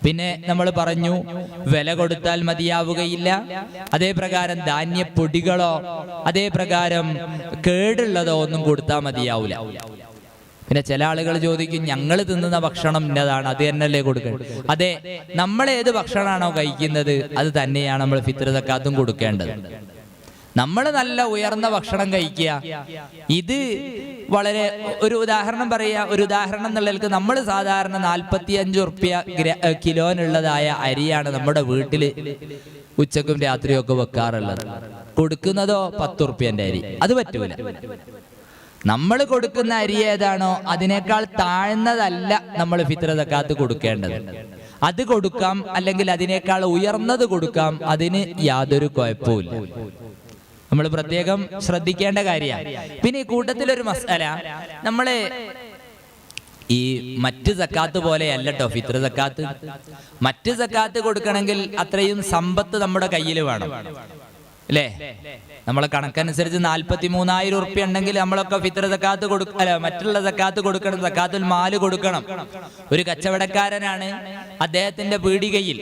പിന്നെ നമ്മൾ പറഞ്ഞു വില കൊടുത്താൽ മതിയാവുകയില്ല. അതേ പ്രകാരം ധാന്യപ്പൊടികളോ അതേ പ്രകാരം കേടുള്ളതോ ഒന്നും കൊടുത്താൽ മതിയാവൂല. പിന്നെ ചില ആളുകൾ ചോദിക്കും, ഞങ്ങൾ തിന്നുന്ന ഭക്ഷണം ഇന്നതാണ്, അത് തന്നെയല്ലേ കൊടുക്കേണ്ടത്? അതെ, നമ്മൾ ഏത് ഭക്ഷണമാണോ കഴിക്കുന്നത് അത് തന്നെയാണ് നമ്മൾ ഫിത്ർ സക്കാത്തും കൊടുക്കേണ്ടത്. നമ്മൾ നല്ല ഉയർന്ന ഭക്ഷണം കഴിക്കുക. ഇത് വളരെ ഒരു ഉദാഹരണം പറയാ. ഒരു ഉദാഹരണം എന്നുള്ളതിലേക്ക് നമ്മൾ സാധാരണ 45 ഉറുപ്യ കിലോനുള്ളതായ അരിയാണ് നമ്മുടെ വീട്ടിൽ ഉച്ചക്കും രാത്രിയും ഒക്കെ വെക്കാറുള്ളത്. കൊടുക്കുന്നതോ 10 ഉറുപ്യന്റെ അരി. അത് പറ്റൂല. നമ്മൾ കൊടുക്കുന്ന അരി ഏതാണോ അതിനേക്കാൾ താഴ്ന്നതല്ല നമ്മൾ ഫിത്ർ സക്കാത്ത് കൊടുക്കേണ്ടത്. അത് കൊടുക്കാം, അല്ലെങ്കിൽ അതിനേക്കാൾ ഉയർന്നത് കൊടുക്കാം. അതിന് യാതൊരു കുഴപ്പമില്ല. നമ്മൾ പ്രത്യേകം ശ്രദ്ധിക്കേണ്ട കാര്യമാണ്. പിന്നെ ഈ കൂട്ടത്തിലൊരു മസാല, നമ്മള് ഈ മറ്റ് സക്കാത്ത് പോലെയല്ല കേട്ടോ ഫിത്ർ സക്കാത്ത്. മറ്റ് സക്കാത്ത് കൊടുക്കണമെങ്കിൽ അത്രയും സമ്പത്ത് നമ്മുടെ കയ്യിൽ വേണം, അല്ലേ? നമ്മളെ കണക്കനുസരിച്ച് 43,000 ഉറുപ്പ്യ ഉണ്ടെങ്കിൽ നമ്മളൊക്കെ ഫിത്ർ സക്കാത്ത് അല്ല മറ്റുള്ള സക്കാത്ത് കൊടുക്കണം, സക്കാത്തുൽ മാല് കൊടുക്കണം. ഒരു കച്ചവടക്കാരനാണ്, അദ്ദേഹത്തിന്റെ പീടികയിൽ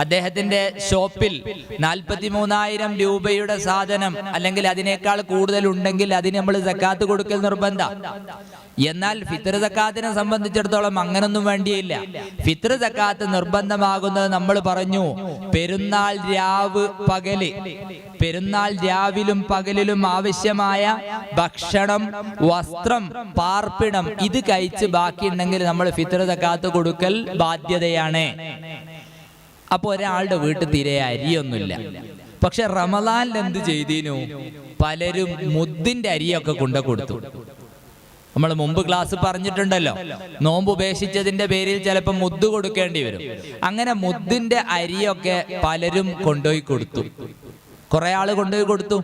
അദ്ദേഹത്തിന്റെ ഷോപ്പിൽ 43,000 രൂപയുടെ സാധനം അല്ലെങ്കിൽ അതിനേക്കാൾ കൂടുതൽ ഉണ്ടെങ്കിൽ അതിന് നമ്മൾ സക്കാത്ത് കൊടുക്കൽ നിർബന്ധം. എന്നാൽ ഫിത്ർ സക്കാത്തിനെ സംബന്ധിച്ചിടത്തോളം അങ്ങനൊന്നും വേണ്ടിയില്ല. ഫിത്ർ സക്കാത്ത് നിർബന്ധമാകുന്നത് നമ്മൾ പറഞ്ഞു പെരുന്നാൾ രാവ് പകല്, പെരുന്നാൾ രാവിലും പകലിലും ആവശ്യമായ ഭക്ഷണം, വസ്ത്രം, പാർപ്പിടം ഇത് കഴിച്ച് ബാക്കിയുണ്ടെങ്കിൽ നമ്മൾ ഫിത്ർ സക്കാത്ത് കൊടുക്കൽ ബാധ്യതയാണ്. അപ്പൊ ഒരാളുടെ വീട്ടിൽ തീരെ അരിയൊന്നുമില്ല. പക്ഷെ റമദാനിൽ എന്ത് ചെയ്തീനു? പലരും മുദ്ദിന്റെ അരിയൊക്കെ കൊണ്ടു കൊടുത്തു. നമ്മൾ മുമ്പ് ക്ലാസ് പറഞ്ഞിട്ടുണ്ടല്ലോ, നോമ്പ് ഉപേക്ഷിച്ചതിന്റെ പേരിൽ ചിലപ്പോൾ മുദ്ദ് കൊടുക്കേണ്ടി വരും. അങ്ങനെ മുദ്ദിന്റെ അരിയൊക്കെ പലരും കൊണ്ടുപോയി കൊടുത്തു. കുറെ ആള് കൊണ്ടുപോയി കൊടുത്തു.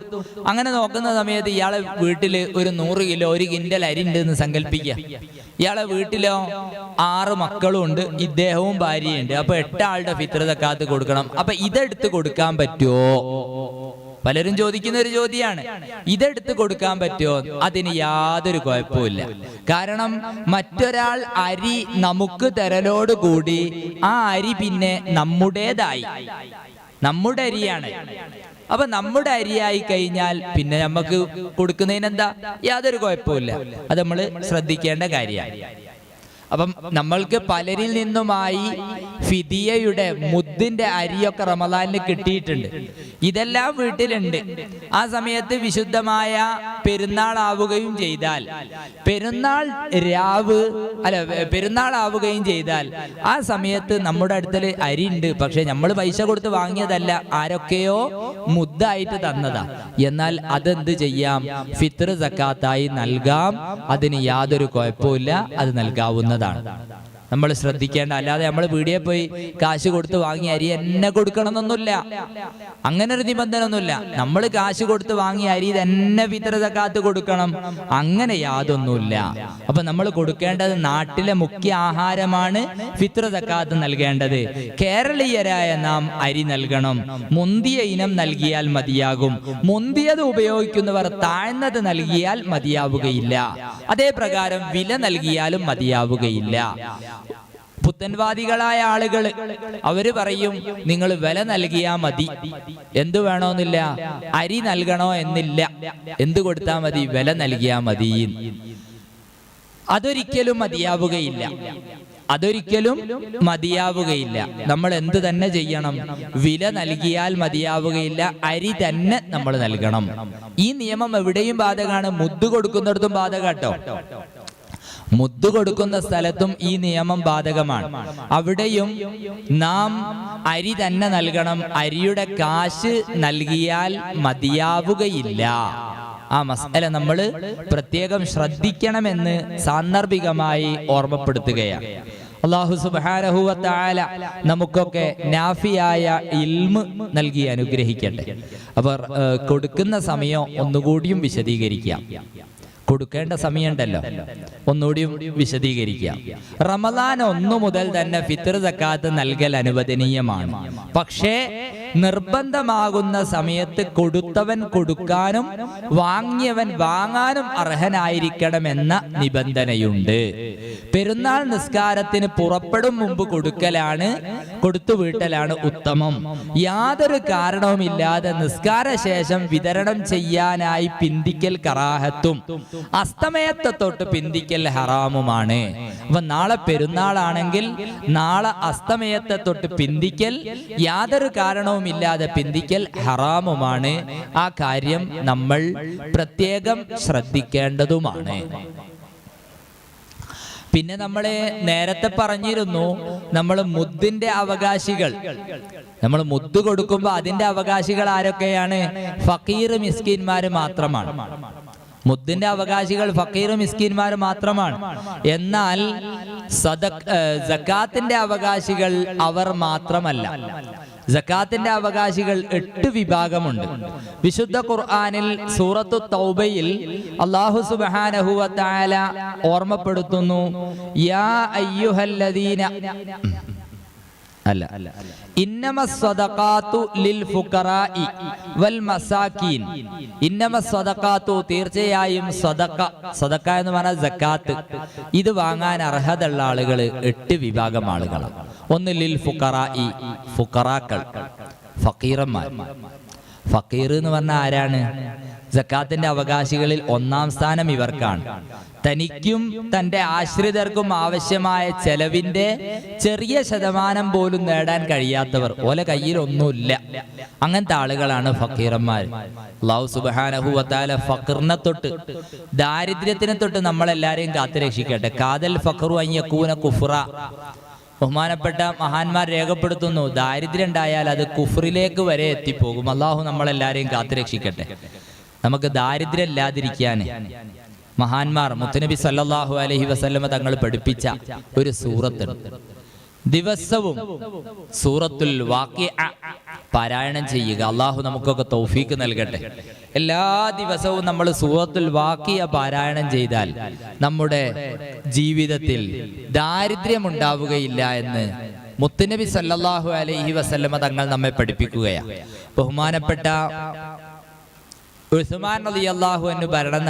അങ്ങനെ നോക്കുന്ന സമയത്ത് ഇയാളെ വീട്ടില് ഒരു 100 കിലോ 1 കിൻഡൽ അരി ഉണ്ട് എന്ന് സങ്കല്പിക്കുക. ഇയാളെ വീട്ടിലോ 6 മക്കളും ഉണ്ട്, ഇദ്ദേഹവും ഭാര്യയുണ്ട്. അപ്പൊ 8 ആളുടെ ഫിത്ർ സക്കാത്ത് കൊടുക്കണം. അപ്പൊ ഇതെടുത്ത് കൊടുക്കാൻ പറ്റുമോ? പലരും ചോദിക്കുന്ന ഒരു ചോദ്യമാണ്. ഇതെടുത്ത് കൊടുക്കാൻ പറ്റുമോ? അതിന് യാതൊരു കുഴപ്പമില്ല. കാരണം മറ്റൊരാൾ അരി നമുക്ക് തരലോടുകൂടി ആ അരി പിന്നെ നമ്മുടേതായി, നമ്മുടെ അരിയാണ്. അപ്പൊ നമ്മുടെ അരിയായി കഴിഞ്ഞാൽ പിന്നെ നമുക്ക് കൊടുക്കുന്നതിനെന്താ, യാതൊരു കുഴപ്പമില്ല. അത് നമ്മൾ ശ്രദ്ധിക്കേണ്ട കാര്യമാണ്. അപ്പം നമ്മൾക്ക് പലരിൽ നിന്നുമായി ഫിദിയയുടെ മുദ്ദിന്റെ അരിയൊക്കെ റമദാനിന് കിട്ടിയിട്ടുണ്ട്. ഇതെല്ലാം വീട്ടിലുണ്ട്. ആ സമയത്ത് വിശുദ്ധമായ പെരുന്നാൾ ആവുകയും ചെയ്താൽ, പെരുന്നാൾ ആവുകയും ചെയ്താൽ ആ സമയത്ത് നമ്മുടെ അടുത്തിൽ അരി ഉണ്ട്, പക്ഷെ നമ്മൾ പൈസ കൊടുത്ത് വാങ്ങിയതല്ല, ആരൊക്കെയോ മുദ്ദായിട്ട് തന്നതാ. എന്നാൽ അതെന്ത് ചെയ്യാം? ഫിത്ർ സക്കാത്തായി നൽകാം. അതിന് യാതൊരു കുഴപ്പമില്ല, അത് നൽകാവുന്നതാണ്. നമ്മൾ ശ്രദ്ധിക്കേണ്ട. അല്ലാതെ നമ്മൾ പീടികയിൽ പോയി കാശ് കൊടുത്ത് വാങ്ങിയ അരി എന്നെ കൊടുക്കണം എന്നൊന്നുമില്ല. അങ്ങനെ ഒരു നിബന്ധന ഒന്നുമില്ല. നമ്മൾ കാശ് കൊടുത്ത് വാങ്ങിയ അരി തന്നെ ഫിത്ർ സക്കാത്ത് കൊടുക്കണം, അങ്ങനെ യാതൊന്നുമില്ല. അപ്പൊ നമ്മൾ കൊടുക്കേണ്ടത് നാട്ടിലെ മുഖ്യ ആഹാരമാണ് ഫിത്ർ സക്കാത്ത് നൽകേണ്ടത്. കേരളീയരായ നാം അരി നൽകണം. മുന്തിയ ഇനം നൽകിയാൽ മതിയാകും. മുന്തിയത് ഉപയോഗിക്കുന്നവർ താഴ്ന്നത് നൽകിയാൽ മതിയാവുകയില്ല. അതേ പ്രകാരം വില നൽകിയാലും മതിയാവുകയില്ല. പുത്തൻവാദികളായ ആളുകൾ അവര് പറയും നിങ്ങൾ വില നൽകിയാ മതി, എന്തു വേണമെന്നില്ല, അരി നൽകണോ എന്നില്ല, എന്ത് കൊടുത്താൽ മതി, വില നൽകിയാ മതി. അതൊരിക്കലും മതിയാവുകയില്ല. അതൊരിക്കലും മതിയാവുകയില്ല. നമ്മൾ എന്ത് തന്നെ ചെയ്യണം? വില നൽകിയാൽ മതിയാവുകയില്ല, അരി തന്നെ നമ്മൾ നൽകണം. ഈ നിയമം എവിടെയും ബാധകമാണ്. മുദ്ദ് കൊടുക്കുന്നിടത്തും ബാധകട്ടോ. മുദ്ദ് കൊടുക്കുന്ന സ്ഥലത്തും ഈ നിയമം ബാധകമാണ്. അവിടെയും നാം അരി തന്നെ നൽകണം. അരിയുടെ കാശ് നൽകിയാൽ മതിയാവുകയില്ല. ആ മസല നമ്മൾ പ്രത്യേകം ശ്രദ്ധിക്കണമെന്ന് സാന്ദർഭികമായി ഓർമ്മപ്പെടുത്തുകയാണ്. അല്ലാഹു സുബ്ഹാനഹു വ തആല നമുക്കൊക്കെ നാഫിയായ ഇൽമ് നൽകി അനുഗ്രഹിക്കട്ടെ. അവർ കൊടുക്കുന്ന സമയം ഒന്നുകൂടിയും വിശദീകരിക്കാം. കൊടുക്കേണ്ട സമയമുണ്ടല്ലോ, ഒന്നുകൂടി വിശദീകരിക്കാം. റമദാൻ 1 മുതൽ തന്നെ ഫിത്ർ സക്കാത്ത് നൽകൽ അനുവദനീയമാണ്. പക്ഷേ നിർബന്ധമാകുന്ന സമയത്ത് കൊടുത്തവൻ കൊടുക്കാനും വാങ്ങിയവൻ വാങ്ങാനും അർഹനായിരിക്കണമെന്ന നിബന്ധനയുണ്ട്. പെരുന്നാൾ നിസ്കാരത്തിന് പുറപ്പെടും മുമ്പ് കൊടുത്തു വീട്ടലാണ് ഉത്തമം. യാതൊരു കാരണവുമില്ലാതെ നിസ്കാര ശേഷം വിതരണം ചെയ്യാനായി പിന്തിക്കൽ കറാഹത്തും അസ്തമയത്തെ തൊട്ട് പിന്തിക്കൽ ഹറാമുമാണ്. അപ്പൊ നാളെ പെരുന്നാളാണെങ്കിൽ നാളെ അസ്തമയത്തെ തൊട്ട് പിന്തിക്കൽ, യാതൊരു കാരണവുമില്ലാതെ പിന്തിക്കൽ ഹറാമുമാണ്. ആ കാര്യം നമ്മൾ പ്രത്യേകം ശ്രദ്ധിക്കേണ്ടതുമാണ്. പിന്നെ നമ്മൾ നേരത്തെ പറഞ്ഞിരുന്നു, നമ്മൾ മുദ്ദിന്റെ അവകാശികൾ, നമ്മൾ മുദ്ദ് കൊടുക്കുമ്പോൾ അതിന്റെ അവകാശികൾ ആരൊക്കെയാണ്? ഫക്കീർ മിസ്കീന്മാര് മാത്രമാണ്. മുദ്ദിന്റെ അവകാശികൾ ഫക്കീർ മിസ്കീന്മാർ മാത്രമാണ്. എന്നാൽ സക്കാത്തിന്റെ അവകാശികൾ അവർ മാത്രമല്ല. സക്കാത്തിന്റെ അവകാശികൾ 8 വിഭാഗമുണ്ട്. വിശുദ്ധ ഖുർആനിൽ സൂറത്തു തൗബയിൽ അല്ലാഹു സുബ്ഹാനഹു വ തആല ഓർമ്മപ്പെടുത്തുന്നു, യാ അയ്യുഹല്ലദീന ഇന്നമസ് സ്വദഖാത്തു ലിൽ ഫുഖറാഇ വൽ മസാകീൻ. ഇന്നമസ് സ്വദഖാത്തു, തീർച്ചയായും സദഖ എന്ന് പറഞ്ഞാൽ സക്കാത്ത്, ഇത് വാങ്ങാൻ അർഹതയുള്ള ആളുകൾ 8 വിഭാഗം ആളുകളാണ്. ഒന്ന് ലിൽ ഫുഖറാഇ, ഫുഖറാക്കൾ, ഫക്കീറന്മാർ. ഫക്കീർ എന്ന് പറഞ്ഞാൽ ആരാണ്? സക്കാത്തിന്റെ അവകാശികളിൽ 1-ാം സ്ഥാനം ഇവർക്കാണ്. തനിക്കും തന്റെ ആശ്രിതർക്കും ആവശ്യമായ ചെലവിന്റെ ചെറിയ ശതമാനം പോലും നേടാൻ കഴിയാത്തവർ, ഓലെ കയ്യിൽ ഒന്നുമില്ല, അങ്ങനത്തെ ആളുകളാണ് ഫക്കീറന്മാർ. അല്ലാഹു സുബ്ഹാനഹു വ തആല ഫഖറിനെ തൊട്ട്, ദാരിദ്ര്യത്തിനെ തൊട്ട് നമ്മളെല്ലാരെയും കാത്തുരക്ഷിക്കട്ടെ. കാദൽ ഫഖറു അൻ യകൂന കുഫ്റ. ബഹുമാനപ്പെട്ട മഹാന്മാർ രേഖപ്പെടുത്തുന്നു, ദാരിദ്ര്യം ഉണ്ടായാൽ അത് കുഫ്റിലേക്ക് വരെ എത്തിപ്പോകും. അല്ലാഹു നമ്മളെല്ലാരെയും കാത്തുരക്ഷിക്കട്ടെ. നമുക്ക് ദാരിദ്ര്യം ഇല്ലാതിരിക്കാൻ മഹാന്മാർ മുത്തുനബി സല്ലല്ലാഹു അലൈഹി വസല്ലമ തങ്ങൾ പഠിപ്പിച്ച ഒരു സൂറത്തുണ്ട്. ദിവസവും സൂറത്തുൽ വാഖിഅ പാരായണം ചെയ്യുക. അള്ളാഹു നമുക്കൊക്കെ തൗഫീക്ക് നൽകട്ടെ. എല്ലാ ദിവസവും നമ്മൾ സൂറത്തുൽ വാഖിഅ പാരായണം ചെയ്താൽ നമ്മുടെ ജീവിതത്തിൽ ദാരിദ്ര്യം ഉണ്ടാവുകയില്ല എന്ന് മുത്തുനബി സല്ലല്ലാഹു അലൈഹി വസല്ലമ തങ്ങൾ നമ്മെ പഠിപ്പിക്കുകയാണ്. ബഹുമാനപ്പെട്ട ഉസ്മാൻ റളിയല്ലാഹു അൻഹു ഭരണം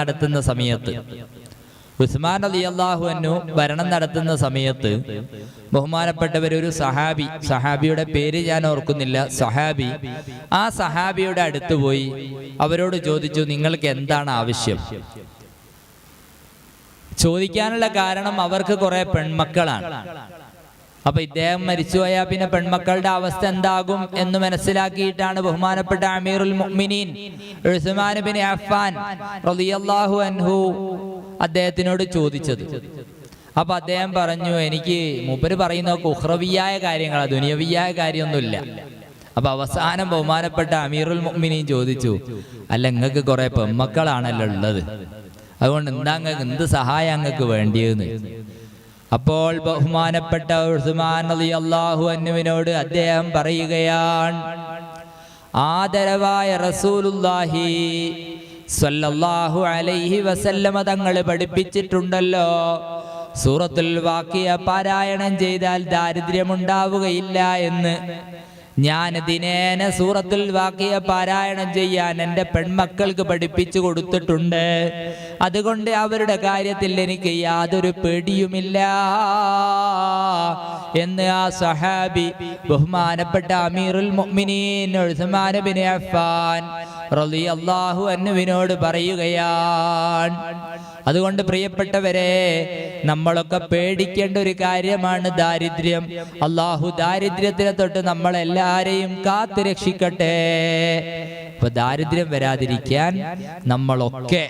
നടത്തുന്ന സമയത്ത് ബഹുമാനപ്പെട്ടവരൊരു സഹാബിയുടെ പേര് ഞാൻ ഓർക്കുന്നില്ല, ആ സഹാബിയുടെ അടുത്ത് പോയി അവരോട് ചോദിച്ചു, നിങ്ങൾക്ക് എന്താണ് ആവശ്യം? ചോദിക്കാനുള്ള കാരണം അവർക്ക് കുറെ പെൺമക്കളാണ്. അപ്പൊ ഇദ്ദേഹം മരിച്ചുപോയാൽ പിന്നെ പെൺമക്കളുടെ അവസ്ഥ എന്താകും എന്ന് മനസ്സിലാക്കിയിട്ടാണ് ബഹുമാനപ്പെട്ട അമീറുൽ മുഅ്മിനീൻ ഉസ്മാൻ ഇബ്നു അഫ്ഫാൻ റളിയല്ലാഹു അൻഹു അദ്ദേഹത്തിനോട് ചോദിച്ചത്. അപ്പൊ അദ്ദേഹം പറഞ്ഞു, എനിക്ക് മൂപ്പര് പറയുന്ന ഉഖ്റവിയായ കാര്യങ്ങളാണ്, ദുനിയവിയായ കാര്യമൊന്നുമില്ല. അപ്പൊ അവസാനം ബഹുമാനപ്പെട്ട അമീറുൽ മുഅ്മിനീൻ ചോദിച്ചു, അല്ല നിങ്ങൾക്ക് കുറെ പെൺമക്കളാണല്ലോ ഉള്ളത്, അതുകൊണ്ട് എന്ത് സഹായം അങ്ങക്ക് വേണ്ടിയെന്ന്. അപ്പോൾ ബഹുമാനപ്പെട്ട ഉസ്മാൻ റളിയല്ലാഹു അൻഹുവിനോട് അദ്ദേഹം പറയുകയാണ്, ആദരവായ റസൂലുള്ളാഹി സ്വല്ലല്ലാഹു അലൈഹി വസല്ലമ തങ്ങൾ പഠിപ്പിച്ചിട്ടുണ്ടല്ലോ, സൂറത്തുൽ വാഖിഅ പാരായണം ചെയ്താൽ ദാരിദ്ര്യമുണ്ടാവുകയില്ല എന്ന്. ഞാൻ ദിനേന സൂറത്തുൽ വാഖിഅ പാരായണം ചെയ്യാൻ എൻ്റെ പെൺമക്കൾക്ക് പഠിപ്പിച്ചു കൊടുത്തിട്ടുണ്ട്. അതുകൊണ്ട് അവരുടെ കാര്യത്തിൽ എനിക്ക് യാതൊരു പേടിയുമില്ല എന്ന് ആ സഹാബി ബഹുമാനപ്പെട്ട അമീറുൽ മുഅ്മിനീൻ ഉസ്മാൻ ഇബ്നു അഫ്ഫാൻ റളിയല്ലാഹു അൻഹുവിനോട് പറയുകയാണ്. അതുകൊണ്ട് പ്രിയപ്പെട്ടവരെ, നമ്മളൊക്കെ പേടിക്കേണ്ട ഒരു കാര്യമാണ് ദാരിദ്ര്യം. അല്ലാഹു ദാരിദ്ര്യത്തിനെ തൊട്ട് നമ്മളെല്ലാരെയും കാത്തു രക്ഷിക്കട്ടെ. അപ്പൊ ദാരിദ്ര്യം വരാതിരിക്കാൻ നമ്മളൊക്കെ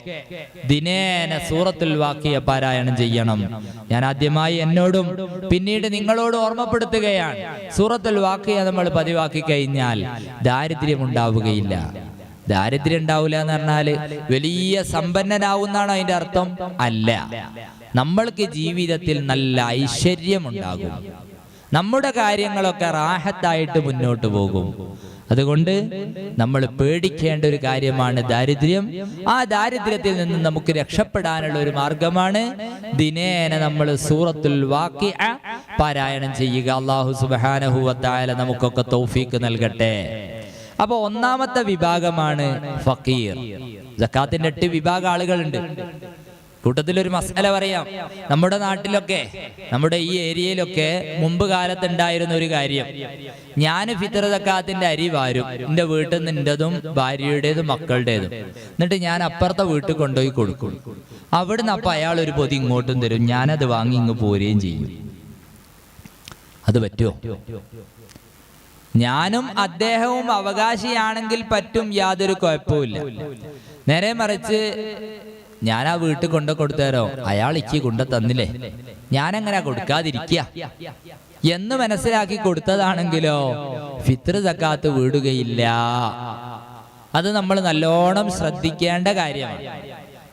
ദിനേന സൂറത്തുൽ വാഖിഅ പാരായണം ചെയ്യണം. ഞാൻ ആദ്യമായി എന്നോടും പിന്നീട് നിങ്ങളോട് ഓർമ്മപ്പെടുത്തുകയാണ്, സൂറത്തുൽ വാഖിഅ നമ്മൾ പതിവാക്കി കഴിഞ്ഞാൽ ദാരിദ്ര്യം ഉണ്ടാവുകയില്ല. ദാരിദ്ര്യം ഉണ്ടാവില്ല എന്ന് പറഞ്ഞാല് വലിയ സമ്പന്നനാവുന്നാണോ അതിന്റെ അർത്ഥം? അല്ല. നമ്മൾക്ക് ജീവിതത്തിൽ നല്ല ഐശ്വര്യമുണ്ടാകും, നമ്മുടെ കാര്യങ്ങളൊക്കെ റാഹത്തായിട്ട് മുന്നോട്ട് പോകും. അതുകൊണ്ട് നമ്മൾ പേടിക്കേണ്ട ഒരു കാര്യമാണ് ദാരിദ്ര്യം. ആ ദാരിദ്ര്യത്തിൽ നിന്ന് നമുക്ക് രക്ഷപ്പെടാനുള്ള ഒരു മാർഗമാണ് ദിനേന നമ്മൾ സൂറത്തുൽ വാഖിഅ പാരായണം ചെയ്യുക. അല്ലാഹു സുബ്ഹാനഹു വ തആല നമുക്കൊക്കെ തൗഫീഖ് നൽകട്ടെ. അപ്പോൾ ഒന്നാമത്തെ വിഭാഗമാണ് ഫഖീർ. സക്കാത്തിന്റെ 8 വിഭാഗം ആളുകളുണ്ട്. കൂട്ടത്തിലൊരു മസല പറയാം. നമ്മുടെ നാട്ടിലൊക്കെ, നമ്മുടെ ഈ ഏരിയയിലൊക്കെ മുമ്പ് കാലത്തുണ്ടായിരുന്ന ഒരു കാര്യം, ഞാൻ ഫിത്ർ സക്കാത്തിന്റെ അരി വാരും, എൻ്റെ വീട്ടിൽ നിന്ന് എൻ്റെതും ഭാര്യയുടേതും മക്കളുടേതും, എന്നിട്ട് ഞാൻ അപ്പുറത്തെ വീട്ടിൽ കൊണ്ടുപോയി കൊടുക്കും. അവിടുന്ന് അപ്പം അയാൾ ഒരു പൊതി ഇങ്ങോട്ടും തരും, ഞാനത് വാങ്ങി ഇങ്ങ് പോരുകയും ചെയ്യും. അത് പറ്റുമോ? ഞാനും അദ്ദേഹവും അവകാശിയാണെങ്കിൽ പറ്റും, യാതൊരു കുഴപ്പമില്ല. നേരെ മറിച്ച് ഞാൻ ആ വീട്ടിൽ കൊണ്ടു കൊടുത്തേരോ, അയാൾ ഇക്ക് കൊണ്ടു തന്നില്ലേ, ഞാനെങ്ങനെ കൊടുക്കാതിരിക്കുക എന്ന് മനസ്സിലാക്കി കൊടുത്തതാണെങ്കിലോ ഫിത്ർ സക്കാത്ത് വീടുകയില്ല. അത് നമ്മൾ നല്ലോണം ശ്രദ്ധിക്കേണ്ട കാര്യമാണ്.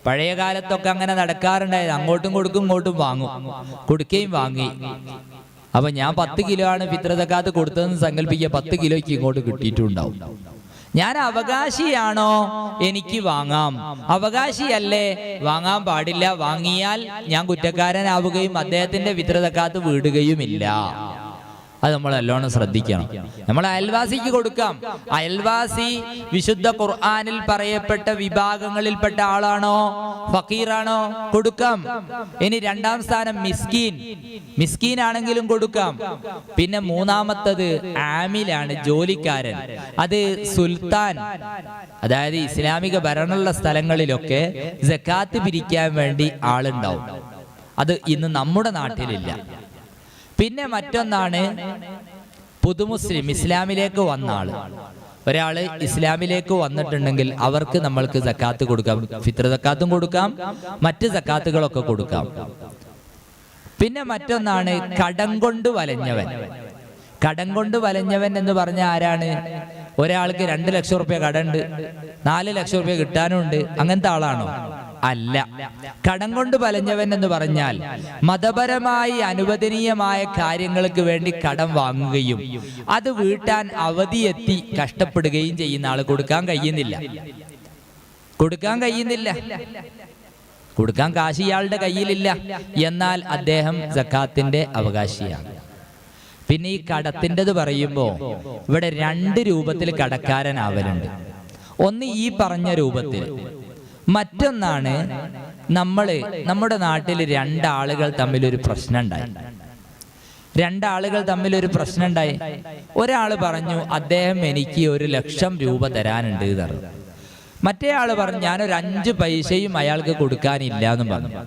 പഴയ കാലത്തൊക്കെ അങ്ങനെ നടക്കാറുണ്ടായത്. അങ്ങോട്ടും കൊടുക്കും, ഇങ്ങോട്ടും വാങ്ങും, കൊടുക്കുകയും വാങ്ങി. അപ്പൊ ഞാൻ 10 കിലോ ആണ് ഫിത്ർ സക്കാത്ത് കൊടുത്തതെന്ന് സങ്കല്പിക്കുക, 10 കിലോയ്ക്ക് ഇങ്ങോട്ട് കിട്ടിയിട്ടുണ്ടാവും. ഞാൻ അവകാശിയാണോ? എനിക്ക് വാങ്ങാം. അവകാശിയല്ലേ? വാങ്ങാൻ പാടില്ല. വാങ്ങിയാൽ ഞാൻ കുറ്റക്കാരനാവുകയും അദ്ദേഹത്തിന്റെ ഫിത്ർ സക്കാത്ത് വീടുകയുമില്ല. അത് നമ്മൾ നല്ലോണം ശ്രദ്ധിക്കണം. നമ്മൾ അയൽവാസിക്ക് കൊടുക്കാം. അയൽവാസി വിശുദ്ധ ഖുർആനിൽ പറയപ്പെട്ട വിഭാഗങ്ങളിൽപ്പെട്ട ആളാണോ? ഫക്കീറാണോ? കൊടുക്കാം. ഇനി 2ാം സ്ഥാനം മിസ്കീൻ. മിസ്കീൻ ആണെങ്കിലും കൊടുക്കാം. പിന്നെ 3ാമത്തത് ആമിലാണ്, ജോലിക്കാരൻ. അത് സുൽത്താൻ, അതായത് ഇസ്ലാമിക ഭരണമുള്ള സ്ഥലങ്ങളിലൊക്കെ സക്കാത്ത് പിരിക്കാൻ വേണ്ടി ആളുണ്ടാവും. അത് ഇന്ന് നമ്മുടെ നാട്ടിലില്ല. പിന്നെ മറ്റൊന്നാണ് പുതുമുസ്ലിം, ഇസ്ലാമിലേക്ക് വന്ന ആള്. ഒരാള് ഇസ്ലാമിലേക്ക് വന്നിട്ടുണ്ടെങ്കിൽ അവർക്ക് നമ്മൾക്ക് സക്കാത്ത് കൊടുക്കാം. ഫിത്ർ സക്കാത്തും കൊടുക്കാം, മറ്റ് സക്കാത്തുകളൊക്കെ കൊടുക്കാം. പിന്നെ മറ്റൊന്നാണ് കടം കൊണ്ട് വലഞ്ഞവൻ. കടം കൊണ്ട് വലഞ്ഞവൻ എന്ന് പറഞ്ഞ ആരാണ്? ഒരാൾക്ക് 2 ലക്ഷം റുപ്യ കടമുണ്ട്, 4 ലക്ഷം റുപ്യ കിട്ടാനുണ്ട്. അങ്ങനത്തെ ആളാണോ? അല്ല. കടം കൊണ്ട് വലഞ്ഞവൻ എന്ന് പറഞ്ഞാൽ മതപരമായി അനുവദനീയമായ കാര്യങ്ങൾക്ക് വേണ്ടി കടം വാങ്ങുകയും അത് വീട്ടാൻ അവധിയെത്തി കഷ്ടപ്പെടുകയും ചെയ്യുന്ന ആള്. കൊടുക്കാൻ കഴിയുന്നില്ല, കൊടുക്കാൻ കാശ് ഇയാളുടെ കയ്യിലില്ല, എന്നാൽ അദ്ദേഹം സക്കാത്തിന്റെ അവകാശിയാണ്. പിന്നെ ഈ കടത്തിൻ്റെത് പറയുമ്പോൾ ഇവിടെ 2 രൂപത്തിൽ കടക്കാരനാവലുണ്ട്. ഒന്ന് ഈ പറഞ്ഞ രൂപത്തിൽ, മറ്റൊന്നാണ് നമ്മുടെ നാട്ടിൽ 2 ആളുകൾ തമ്മിലൊരു പ്രശ്നം ഉണ്ടായി. ഒരാൾ പറഞ്ഞു അദ്ദേഹം എനിക്ക് 1 ലക്ഷം രൂപ തരാനുണ്ട് എന്ന്. മറ്റേ ആള് പറഞ്ഞു ഞാനൊരു 5 പൈസയും അയാൾക്ക് കൊടുക്കാനില്ല എന്നും പറഞ്ഞു.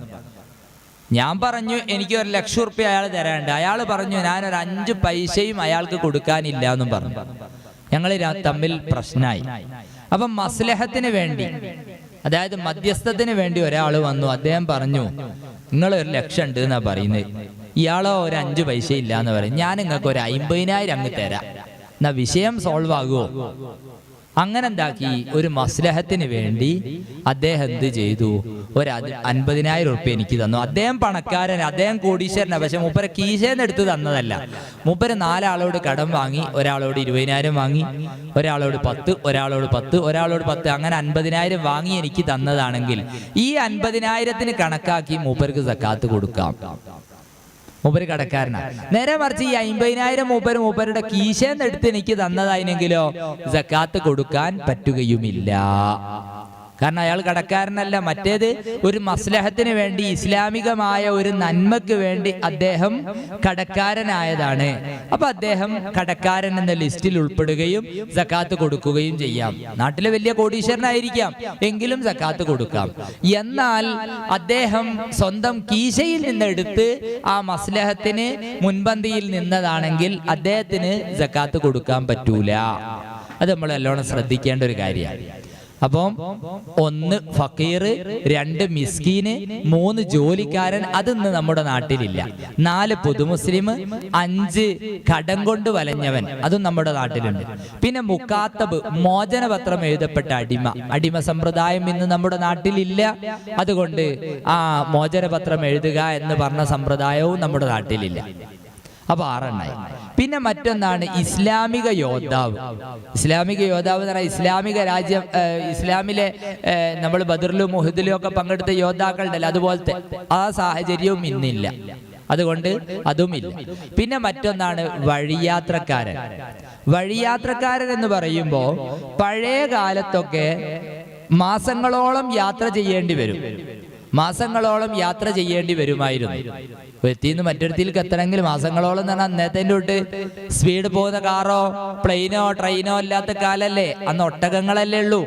ഞാൻ പറഞ്ഞു എനിക്ക് 1 ലക്ഷം റുപ്യ അയാൾ തരാനുണ്ട്. അയാൾ പറഞ്ഞു ഞാനൊരു 5 പൈസയും അയാൾക്ക് കൊടുക്കാനില്ല എന്നും പറഞ്ഞു. ഞങ്ങൾ തമ്മിൽ പ്രശ്നമായി. അപ്പം മസ്ലഹത്തിന് വേണ്ടി, അതായത് മധ്യസ്ഥത്തിന് വേണ്ടി ഒരാൾ വന്നു. അദ്ദേഹം പറഞ്ഞു നിങ്ങൾ 1 ലക്ഷം ഉണ്ട് എന്നാ പറയുന്നത്, ഇയാളോ ഒരു 5 പൈസ ഇല്ല എന്ന് പറയും. ഞാൻ നിങ്ങൾക്ക് ഒരു 50,000 അങ്ങ് തരാം, എന്നാ വിഷയം സോൾവ് ആകുമോ? അങ്ങനെ എന്താക്കി, ഒരു മസ്ലഹത്തിന് വേണ്ടി അദ്ദേഹം എന്ത് ചെയ്തു, ഒരു 50,000 റുപ്യ എനിക്ക് തന്നു. അദ്ദേഹം പണക്കാരൻ, അദ്ദേഹം കോടീശ്വരനാണ്. പക്ഷെ മൂപ്പരെ കീശേന്ന് എടുത്ത് തന്നതല്ല. മൂപ്പര് 4 ആളോട് കടം വാങ്ങി. ഒരാളോട് 20,000 വാങ്ങി, ഒരാളോട് 10, ഒരാളോട് 10, ഒരാളോട് 10, അങ്ങനെ 50,000 വാങ്ങി എനിക്ക് തന്നതാണെങ്കിൽ ഈ 50,000ത്തിന് കണക്കാക്കി മൂപ്പർക്ക് സക്കാത്ത് കൊടുക്കാം. മൂപ്പര് കടക്കാരനാണ്. നേരെ മറിച്ച് ഈ 50,000 മൂപ്പരുടെ കീശേന്ന് എടുത്ത് എനിക്ക് തന്നതായിരുന്നെങ്കിലോ സക്കാത്ത് കൊടുക്കാൻ പറ്റുകയുമില്ല. കാരണം അയാൾ കടക്കാരനല്ല. മറ്റേത് ഒരു മസ്ലഹത്തിന് വേണ്ടി, ഇസ്ലാമികമായ ഒരു നന്മക്ക് വേണ്ടി അദ്ദേഹം കടക്കാരനായതാണ്. അപ്പൊ അദ്ദേഹം കടക്കാരൻ എന്ന ലിസ്റ്റിൽ ഉൾപ്പെടുകയും സക്കാത്ത് കൊടുക്കുകയും ചെയ്യാം. നാട്ടിലെ വലിയ കോടീശ്വരനായിരിക്കാം, എങ്കിലും സക്കാത്ത് കൊടുക്കാം. എന്നാൽ അദ്ദേഹം സ്വന്തം കീശയിൽ നിന്നെടുത്ത് ആ മസ്ലഹത്തിന് മുൻപന്തിയിൽ നിന്നതാണെങ്കിൽ അദ്ദേഹത്തിന് സക്കാത്ത് കൊടുക്കാൻ പറ്റൂല. അത് നമ്മൾ നല്ലോണം ശ്രദ്ധിക്കേണ്ട ഒരു കാര്യമാണ്. അപ്പം 1 ഫക്കീർ, 2 മിസ്കീന്, 3 ജോലിക്കാരൻ, അതൊന്നും നമ്മുടെ നാട്ടിലില്ല. 4 പുതുമുസ്ലിം, 5 കടം കൊണ്ട് വലഞ്ഞവൻ, അതും നമ്മുടെ നാട്ടിലുണ്ട്. പിന്നെ മുക്കാത്തബ്, മോചനപത്രം എഴുതപ്പെട്ട അടിമ സമ്പ്രദായം ഇന്ന് നമ്മുടെ നാട്ടിലില്ല. അതുകൊണ്ട് ആ മോചനപത്രം എഴുതുക എന്ന് പറഞ്ഞ സമ്പ്രദായവും നമ്മുടെ നാട്ടിലില്ല. അപ്പൊ 6 എണ്ണായി. പിന്നെ മറ്റൊന്നാണ് ഇസ്ലാമിക യോദ്ധാവ്. ഇസ്ലാമിക യോദ്ധാവ് എന്ന് പറഞ്ഞാൽ ഇസ്ലാമിക രാജ്യം, ഇസ്ലാമിലെ നമ്മൾ ബദറിലും മുഹദിലും ഒക്കെ പങ്കെടുത്ത യോദ്ധാക്കളുണ്ടല്ലോ, അതുപോലത്തെ ആ സാഹചര്യവും ഇന്നില്ല, അതുകൊണ്ട് അതുമില്ല. പിന്നെ മറ്റൊന്നാണ് വഴിയാത്രക്കാരൻ. വഴിയാത്രക്കാരൻ എന്ന് പറയുമ്പോൾ പഴയ കാലത്തൊക്കെ മാസങ്ങളോളം യാത്ര ചെയ്യേണ്ടി വരും, മാസങ്ങളോളം യാത്ര ചെയ്യേണ്ടി വരുമായിരുന്നു. എത്തിന്ന് മറ്റൊരുത്തിലേക്ക് എത്തണമെങ്കിൽ മാസങ്ങളോളം എന്ന് പറഞ്ഞാൽ അന്നത്തെ തൊട്ട് സ്പീഡ് പോകുന്ന കാറോ പ്ലെയിനോ ട്രെയിനോ ഇല്ലാത്ത കാലല്ലേ, അന്ന് ഒട്ടകങ്ങളല്ലേ ഉള്ളൂ.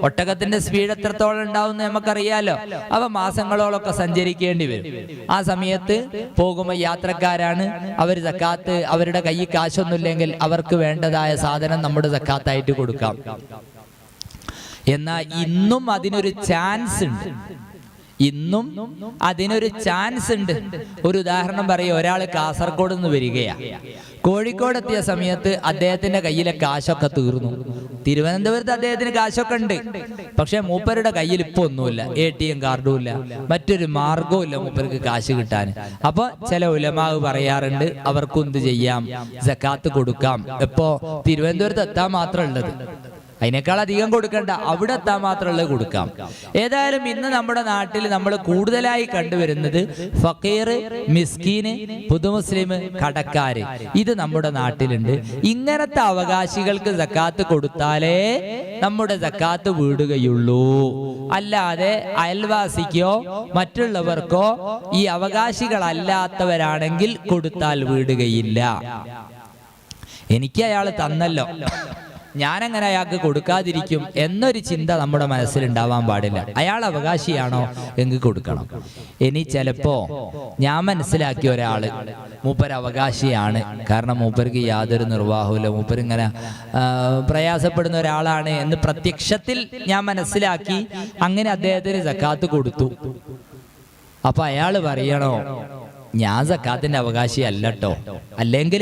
ഒട്ടകത്തിന്റെ സ്പീഡ് എത്രത്തോളം ഉണ്ടാവും എന്ന് നമുക്കറിയാലോ. അപ്പൊ മാസങ്ങളോളൊക്കെ സഞ്ചരിക്കേണ്ടി വരും. ആ സമയത്ത് പോകുമ്പോൾ യാത്രക്കാരാണ് അവർ സക്കാത്ത്, അവരുടെ കയ്യിൽ കാശൊന്നുമില്ലെങ്കിൽ അവർക്ക് വേണ്ടതായ സാധനം നമ്മുടെ സക്കാത്തായിട്ട് കൊടുക്കാം. എന്നാൽ ഇന്നും അതിനൊരു ചാൻസ് ഉണ്ട്, ഇന്നും അതിനൊരു ചാൻസ് ഉണ്ട്. ഒരു ഉദാഹരണം പറയും, ഒരാൾ കാസർഗോഡ് നിന്ന് വരികയാ, കോഴിക്കോട് എത്തിയ സമയത്ത് അദ്ദേഹത്തിന്റെ കയ്യിലെ കാശൊക്കെ തീർന്നു. തിരുവനന്തപുരത്ത് അദ്ദേഹത്തിന് കാശൊക്കെ ഉണ്ട്, പക്ഷെ മൂപ്പരുടെ കയ്യിൽ ഇപ്പൊ ഒന്നുമില്ല, ATM കാർഡും ഇല്ല, മറ്റൊരു മാർഗവും ഇല്ല മൂപ്പർക്ക് കാശ് കിട്ടാൻ. അപ്പൊ ചില ഉലമാവ് പറയാറുണ്ട് അവർക്കും എന്ത് ചെയ്യാം, സക്കാത്ത് കൊടുക്കാം. എപ്പോ തിരുവനന്തപുരത്ത് എത്താൻ മാത്രം ഉള്ളത്, അതിനേക്കാൾ അധികം കൊടുക്കണ്ട, അവിടെ എത്താൻ മാത്രമുള്ളത് കൊടുക്കാം. ഏതായാലും ഇന്ന് നമ്മുടെ നാട്ടിൽ നമ്മൾ കൂടുതലായി കണ്ടുവരുന്നത് ഫക്കീർ, മിസ്കീന്, പുതുമുസ്ലിം, കടക്കാര്, ഇത് നമ്മുടെ നാട്ടിലുണ്ട്. ഇങ്ങനത്തെ അവകാശികൾക്ക് സക്കാത്ത് കൊടുത്താലേ നമ്മുടെ സക്കാത്ത് വീടുകയുള്ളൂ. അല്ലാതെ അയൽവാസിക്കോ മറ്റുള്ളവർക്കോ ഈ അവകാശികളല്ലാത്തവരാണെങ്കിൽ കൊടുത്താൽ വീടുകയില്ല. എനിക്ക് അയാൾ തന്നല്ലോ, ഞാനങ്ങനെ അയാൾക്ക് കൊടുക്കാതിരിക്കും എന്നൊരു ചിന്ത നമ്മുടെ മനസ്സിലുണ്ടാവാൻ പാടില്ല. അയാൾ അവകാശിയാണോ എങ്കിൽ കൊടുക്കണം. ഇനി ചിലപ്പോ ഞാൻ മനസ്സിലാക്കിയ ഒരാള് മൂപ്പർ അവകാശിയാണ്, കാരണം മൂപ്പർക്ക് യാതൊരു നിർവാഹവുമില്ല, മൂപ്പരിങ്ങനെ പ്രയാസപ്പെടുന്ന ഒരാളാണ് എന്ന് പ്രത്യക്ഷത്തിൽ ഞാൻ മനസ്സിലാക്കി, അങ്ങനെ അദ്ദേഹത്തിന് സക്കാത്ത് കൊടുത്തു. അപ്പൊ അയാൾ പറയണോ ഞാൻ സക്കാത്തിന്റെ അവകാശി അല്ലട്ടോ, അല്ലെങ്കിൽ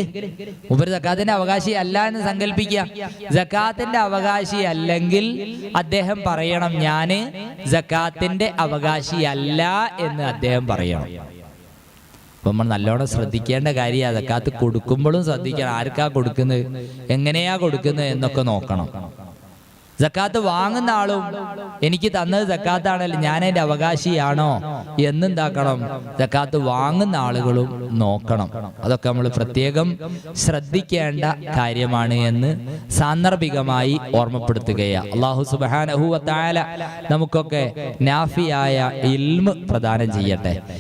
മൂപ്പര് സക്കാത്തിന്റെ അവകാശി അല്ല എന്ന് സങ്കല്പിക്കുക. സക്കാത്തിന്റെ അവകാശി അല്ലെങ്കിൽ അദ്ദേഹം പറയണം ഞാന് സക്കാത്തിന്റെ അവകാശി അല്ല എന്ന് അദ്ദേഹം പറയണം. അപ്പൊ നമ്മൾ നല്ലോണം ശ്രദ്ധിക്കേണ്ട കാര്യം, സക്കാത്ത് കൊടുക്കുമ്പോഴും ശ്രദ്ധിക്കണം, ആർക്കാ കൊടുക്കുന്നത്, എങ്ങനെയാ കൊടുക്കുന്നത് എന്നൊക്കെ നോക്കണം. സക്കാത്ത് വാങ്ങുന്ന ആളും എനിക്ക് തന്നത് സക്കാത്താണല്ലോ, ഞാൻ അതിന്റെ അവകാശിയാണോ എന്നെന്താക്കണം, സക്കാത്ത് വാങ്ങുന്ന ആളുകളും നോക്കണം. അതൊക്കെ നമ്മൾ പ്രത്യേകം ശ്രദ്ധിക്കേണ്ട കാര്യമാണ് എന്ന് സാന്ദർഭികമായി ഓർമ്മപ്പെടുത്തുകയാണ്. അല്ലാഹു സുബ്ഹാനഹു വ തആല നമുക്കൊക്കെ നാഫിയായ ഇൽമ് പ്രദാനം ചെയ്യട്ടെ.